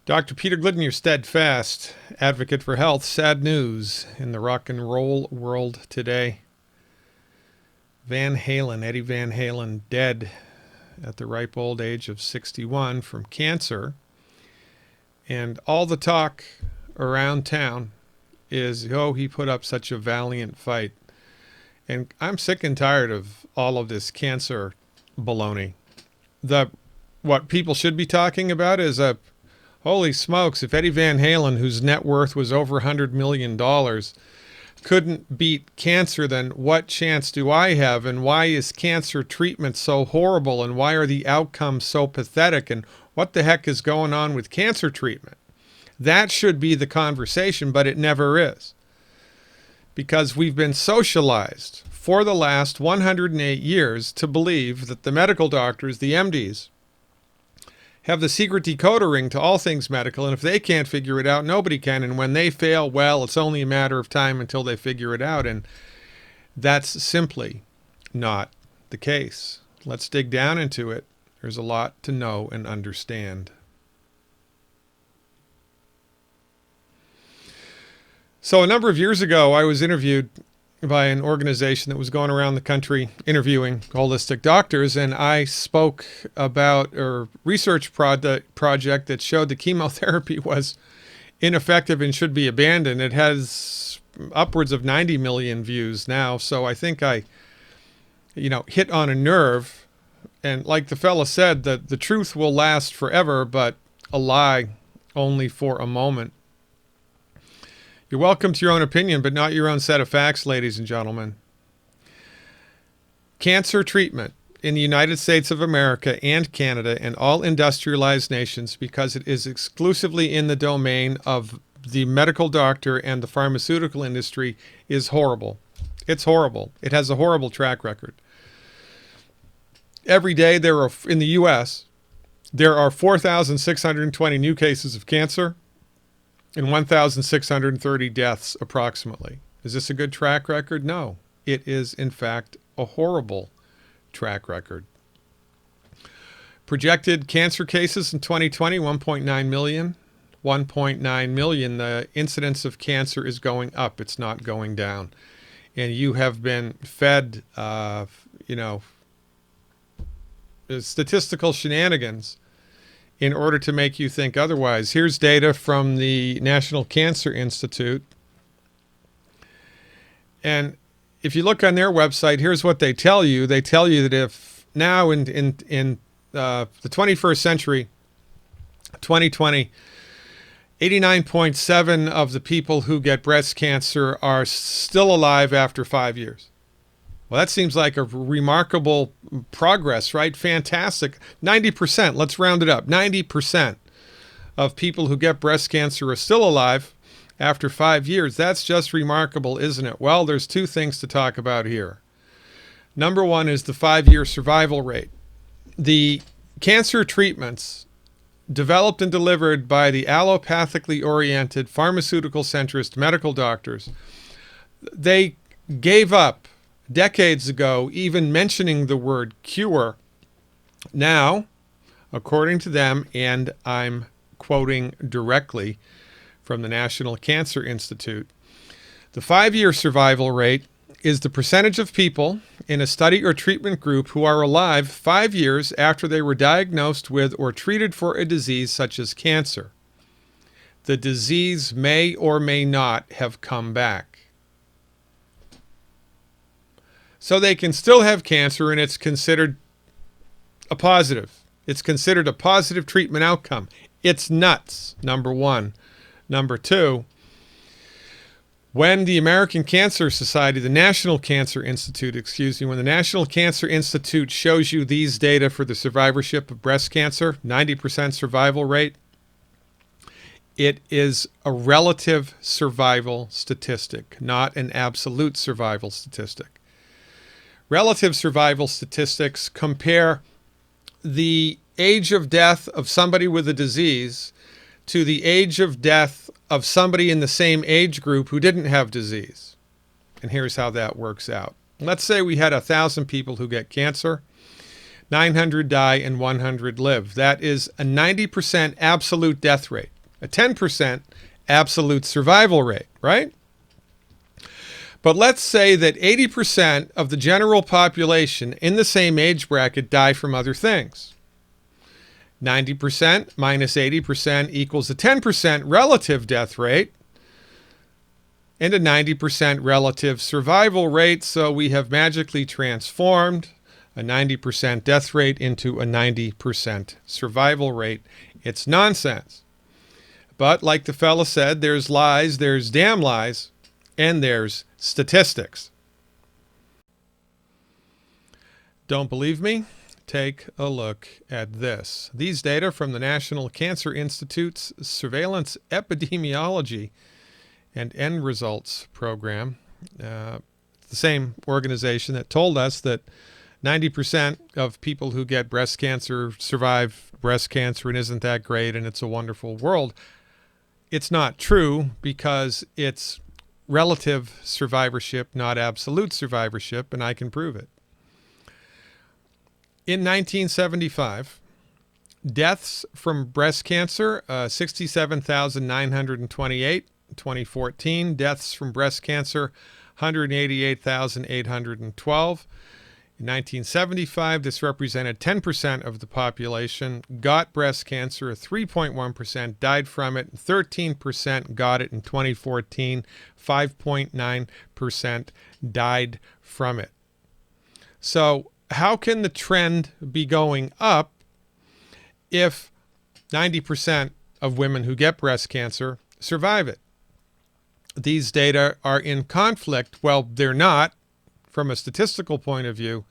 Dr. Peter Glidden, your steadfast advocate for health. Sad news in the rock and roll world today. Eddie Van Halen, dead at the ripe old age of 61 from cancer. And all the talk around town is, oh, he put up such a valiant fight. And I'm sick and tired of all of this cancer baloney. What people should be talking about is holy smokes, if Eddie Van Halen, whose net worth was over $100 million, couldn't beat cancer, then what chance do I have? And why is cancer treatment so horrible? And why are the outcomes so pathetic? And what the heck is going on with cancer treatment? That should be the conversation, but it never is. Because we've been socialized for the last 108 years to believe that the medical doctors, the MDs, have the secret decoder ring to all things medical, and if they can't figure it out, nobody can. And when they fail, well, it's only a matter of time until they figure it out. And that's simply not the case. Let's dig down into it. There's a lot to know and understand. So a number of years ago, I was interviewed by an organization that was going around the country interviewing holistic doctors, and I spoke about a research project that showed that chemotherapy was ineffective and should be abandoned. It has upwards of 90 million views now, so I think I hit on a nerve. And like the fella said, that the truth will last forever, but a lie only for a moment. You're welcome to your own opinion, but not your own set of facts, ladies and gentlemen. Cancer treatment in the United States of America and Canada and all industrialized nations, because it is exclusively in the domain of the medical doctor and the pharmaceutical industry, is horrible. It's horrible. It has a horrible track record. Every day in the U.S., there are 4,620 new cases of cancer and 1,630 deaths approximately. Is this a good track record? No. It is, in fact, a horrible track record. Projected cancer cases in 2020, 1.9 million. 1.9 million. The incidence of cancer is going up. It's not going down. And you have been fed, statistical shenanigans in order to make you think otherwise. Here's data from the National Cancer Institute. And if you look on their website, here's what they tell you. They tell you that if now in the 21st century, 2020, 89.7% of the people who get breast cancer are still alive after 5 years. Well, that seems like a remarkable progress, right? Fantastic. 90%, let's round it up. 90% of people who get breast cancer are still alive after 5 years. That's just remarkable, isn't it? Well, there's two things to talk about here. Number one is the 5-year survival rate. The cancer treatments developed and delivered by the allopathically oriented, pharmaceutical centrist medical doctors, they gave up decades ago even mentioning the word cure. Now, according to them, and I'm quoting directly from the National Cancer Institute, the 5-year survival rate is the percentage of people in a study or treatment group who are alive 5 years after they were diagnosed with or treated for a disease such as cancer. The disease may or may not have come back. So they can still have cancer, and it's considered a positive. It's considered a positive treatment outcome. It's nuts, number one. Number two, when the American Cancer Society, the National Cancer Institute, when the National Cancer Institute shows you these data for the survivorship of breast cancer, 90% survival rate, it is a relative survival statistic, not an absolute survival statistic. Relative survival statistics compare the age of death of somebody with a disease to the age of death of somebody in the same age group who didn't have disease. And here's how that works out. Let's say we had 1,000 people who get cancer, 900 die and 100 live. That is a 90% absolute death rate. a 10% absolute survival rate, right? But let's say that 80% of the general population in the same age bracket die from other things. 90% minus 80% equals a 10% relative death rate and a 90% relative survival rate. So we have magically transformed a 90% death rate into a 90% survival rate. It's nonsense. But like the fella said, there's lies, there's damn lies, and there's statistics. Don't believe me? Take a look at this. These data from the National Cancer Institute's Surveillance Epidemiology and End Results Program. The same organization that told us that 90% of people who get breast cancer survive breast cancer and isn't that great and it's a wonderful world. It's not true because it's relative survivorship, not absolute survivorship, and I can prove it. In 1975, deaths from breast cancer, 67,928. 2014, deaths from breast cancer, 188,812. In 1975, this represented 10% of the population got breast cancer, 3.1% died from it, 13% got it in 2014, 5.9% died from it. So how can the trend be going up if 90% of women who get breast cancer survive it? These data are in conflict. Well, they're not from a statistical point of view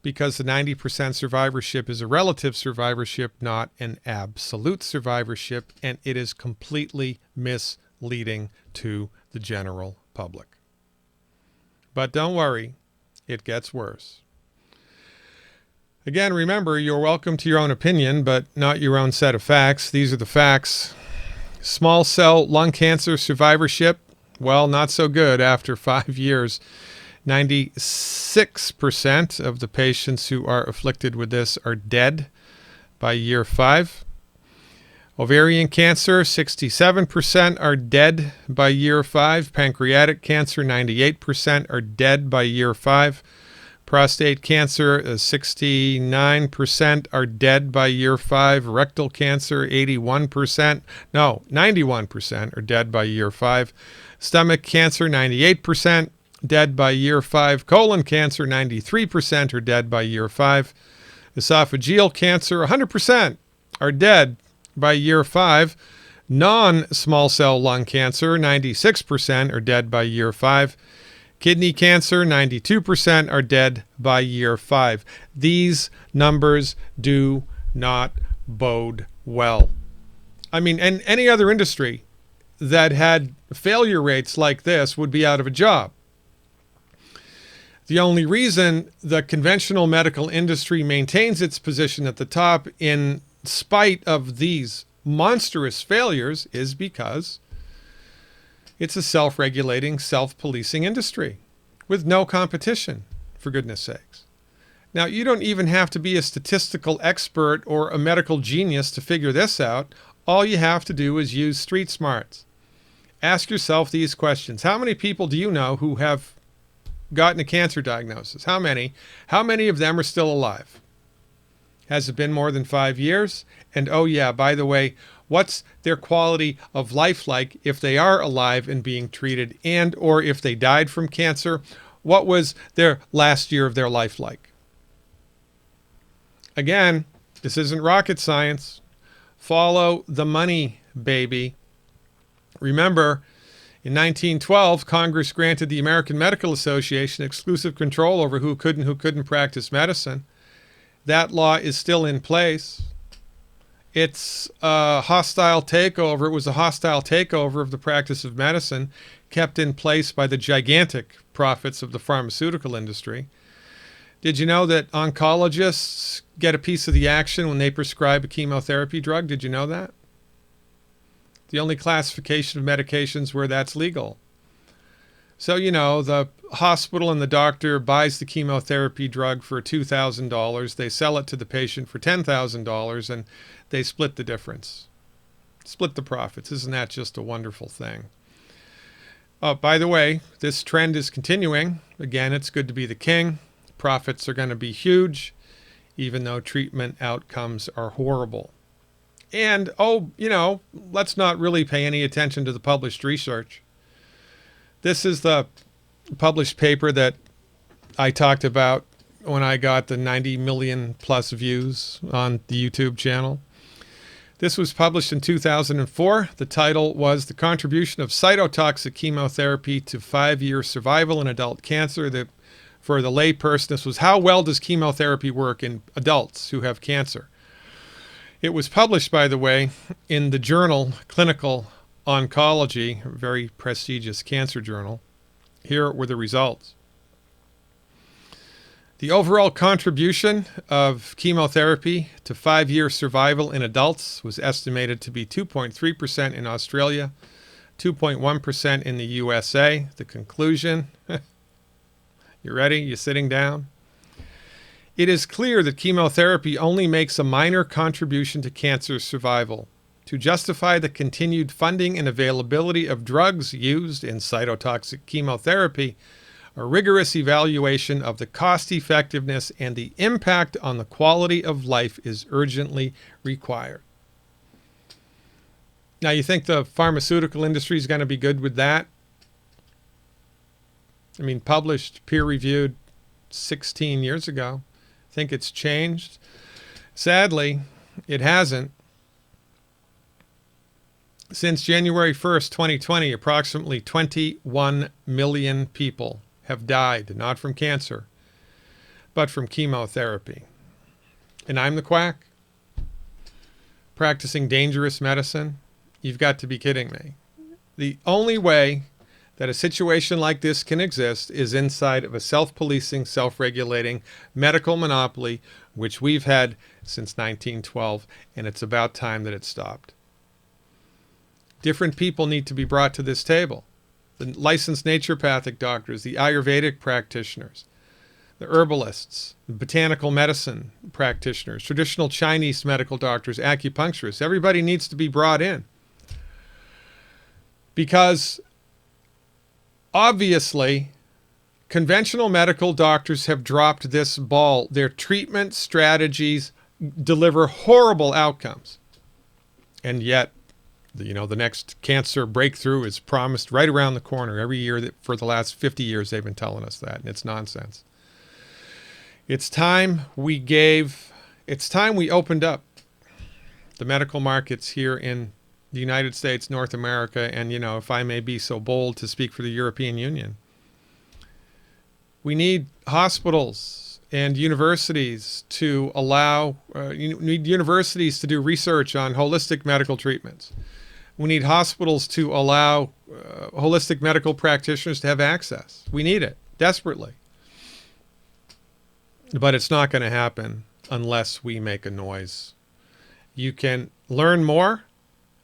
because the 90% survivorship is a relative survivorship, not an absolute survivorship, and it is completely misleading to the general public. But don't worry, it gets worse. Again, remember, you're welcome to your own opinion, but not your own set of facts. These are the facts. Small cell lung cancer survivorship, well, not so good after 5 years. 96% of the patients who are afflicted with this are dead by year 5. Ovarian cancer, 67% are dead by year 5. Pancreatic cancer, 98% are dead by year 5. Prostate cancer, 69% are dead by year 5. Rectal cancer, 91%. No, 91% are dead by year 5. Stomach cancer, 98% dead by year 5. Colon cancer, 93% are dead by year 5. Esophageal cancer, 100% are dead by year 5. Non-small cell lung cancer, 96% are dead by year 5. Kidney cancer, 92% are dead by year 5. These numbers do not bode well. I mean, and any other industry that had failure rates like this would be out of a job. The only reason the conventional medical industry maintains its position at the top in spite of these monstrous failures is because it's a self-regulating, self-policing industry with no competition, for goodness sakes. Now, you don't even have to be a statistical expert or a medical genius to figure this out. All you have to do is use street smarts. Ask yourself these questions. How many people do you know who have gotten a cancer diagnosis? How many? How many of them are still alive? Has it been more than 5 years? And oh yeah, by the way, what's their quality of life like if they are alive and being treated, and or if they died from cancer? What was their last year of their life like? Again, this isn't rocket science. Follow the money, baby. Remember, in 1912, Congress granted the American Medical Association exclusive control over who could and who couldn't practice medicine. That law is still in place. It's a hostile takeover. It was a hostile takeover of the practice of medicine kept in place by the gigantic profits of the pharmaceutical industry. Did you know that oncologists get a piece of the action when they prescribe a chemotherapy drug? Did you know that? The only classification of medications where that's legal. So, you know, the hospital and the doctor buys the chemotherapy drug for $2,000. They sell it to the patient for $10,000 and they split the difference. Split the profits. Isn't that just a wonderful thing? Oh, by the way, this trend is continuing. Again, it's good to be the king. Profits are going to be huge, even though treatment outcomes are horrible. And, let's not really pay any attention to the published research. This is the published paper that I talked about when I got the 90 million plus views on the YouTube channel. This was published in 2004. The title was The Contribution of Cytotoxic Chemotherapy to 5-Year Survival in Adult Cancer. For the layperson, this was How Well Does Chemotherapy Work in Adults Who Have Cancer? It was published, by the way, in the journal Clinical Oncology, a very prestigious cancer journal. Here were the results. The overall contribution of chemotherapy to 5-year survival in adults was estimated to be 2.3% in Australia, 2.1% in the USA. The conclusion, you ready? You sitting down? It is clear that chemotherapy only makes a minor contribution to cancer survival. To justify the continued funding and availability of drugs used in cytotoxic chemotherapy, a rigorous evaluation of the cost effectiveness and the impact on the quality of life is urgently required. Now, you think the pharmaceutical industry is going to be good with that? I mean, published, peer-reviewed 16 years ago. Think it's changed? Sadly, it hasn't. Since January 1st, 2020, approximately 21 million people have died, not from cancer, but from chemotherapy. And I'm the quack? Practicing dangerous medicine? You've got to be kidding me. The only way that a situation like this can exist is inside of a self-policing, self-regulating medical monopoly, which we've had since 1912, and it's about time that it stopped. Different people need to be brought to this table. The licensed naturopathic doctors, the Ayurvedic practitioners, the herbalists, the botanical medicine practitioners, traditional Chinese medical doctors, acupuncturists. Everybody needs to be brought in. Because obviously, conventional medical doctors have dropped this ball. Their treatment strategies deliver horrible outcomes. And yet, the next cancer breakthrough is promised right around the corner every year. That for the last 50 years, they've been telling us that, and it's nonsense. It's time we opened up the medical markets here in the United States, North America, and, if I may be so bold to speak for the European Union. We need hospitals and universities to allow, need universities to do research on holistic medical treatments. We need hospitals to allow holistic medical practitioners to have access. We need it desperately. But it's not going to happen unless we make a noise. You can learn more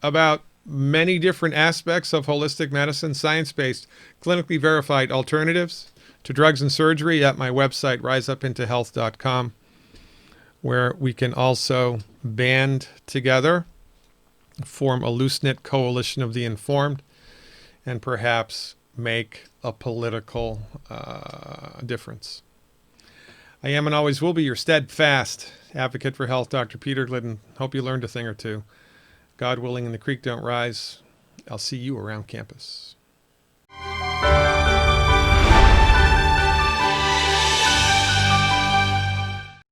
about many different aspects of holistic medicine, science-based, clinically verified alternatives to drugs and surgery at my website, riseupintohealth.com, where we can also band together, form a loose-knit coalition of the informed, and perhaps make a political difference. I am and always will be your steadfast advocate for health, Dr. Peter Glidden. Hope you learned a thing or two. God willing and the creek don't rise, I'll see you around campus.